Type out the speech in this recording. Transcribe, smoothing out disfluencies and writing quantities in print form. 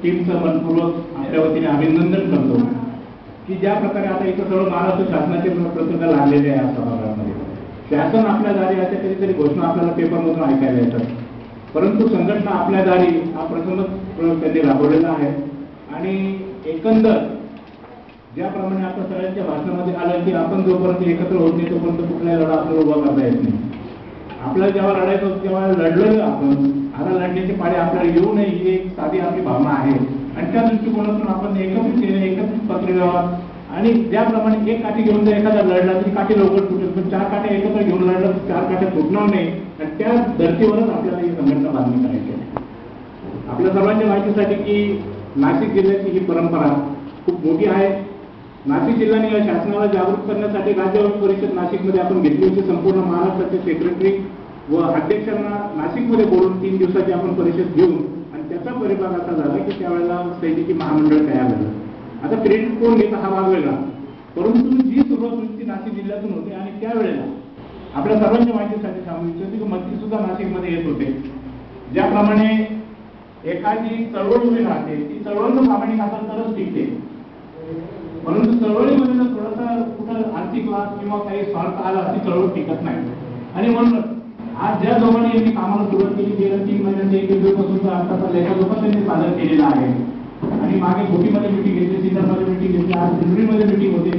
टीमचं मनपूर्वक आपल्या वतीने अभिनंदन करतो की ज्या प्रकारे आता इथं सर्व महाराष्ट्र शासनाचे प्रतिनिधी लागलेले आहे सभागृहामध्ये. शासन आपल्या दारी अशा कधीतरी घोषणा आपल्याला पेपरमधून ऐकायला येतात, परंतु संघटना आपल्या दारी हा प्रसंग त्यांनी राबवलेला आहे. आणि एकंदर ज्याप्रमाणे आता सगळ्यांच्या भाषणामध्ये आलं की आपण जोपर्यंत एकत्र होत नाही तोपर्यंत कुठलाही लढा आपल्याला उभा करता येत नाही. आपल्याला जेव्हा लढायचं होतं तेव्हा लढलं आपण, आता लढण्याची पाळी आपल्याला येऊ नये ही एक साधी आपली भावना आहे. आणि त्या दृष्टिकोनातून आपण एकत्रित येणे, एकत्रित पत्रव्यवहार आणि ज्याप्रमाणे एक काठी घेऊन जर एखादा लढला तरी काठी लवकर तुटेल, पण चार काठ्या एकत्र घेऊन लढला तर चार काठ्या तुटणार नाही. आणि त्या धर्तीवरच आपल्याला ही संघटना बांधणी करायची आहे. आपल्या सर्वांच्या माहितीसाठी की नाशिक जिल्ह्याची ही परंपरा खूप मोठी आहे. नाशिक जिल्ह्याने या शासनाला जागृत करण्यासाठी राज्य परिषद नाशिकमध्ये आपण घेतली होती. संपूर्ण महाराष्ट्राचे सेक्रेटरी व अध्यक्षांना नाशिकमध्ये बोलून 3 दिवसाची आपण परिषद घेऊन आणि त्याचा परिभाग असा झाला की त्यावेळेला सैनिकी महामंडळ तयार झालं. आता क्रेडिट कोण घेता हा भाग वेगळा, परंतु जी सुरुवात होती ती नाशिक जिल्ह्यातून होते. आणि त्यावेळेला आपल्या सर्वांच्या माहितीसाठी सांगू इच्छितो की मंत्री सुद्धा नाशिकमध्ये येत होते. ज्याप्रमाणे एखादी चळवळ उभी राहते, ती चळवळ प्रामाणिक असेल तरच टिकते, परंतु चळवळीमध्ये जर थोडासा कुठं आर्थिक लाभ किंवा काही स्वार्थ आला ती चळवळ टिकत नाही. आणि म्हणून आज ज्या दोघांनी यांनी कामाला सुरुवात केली गेल्या 3 महिन्यांच्या 1 दिवसापासून आताचा लेखाजोखा त्यांनी सादर केलेला आहे. आणि मागे गोपीमध्ये मिटिंग घेतली, सिन्नरमध्ये मिटिंग घेतली, आज पिंपरीमध्ये मिटिंग होते.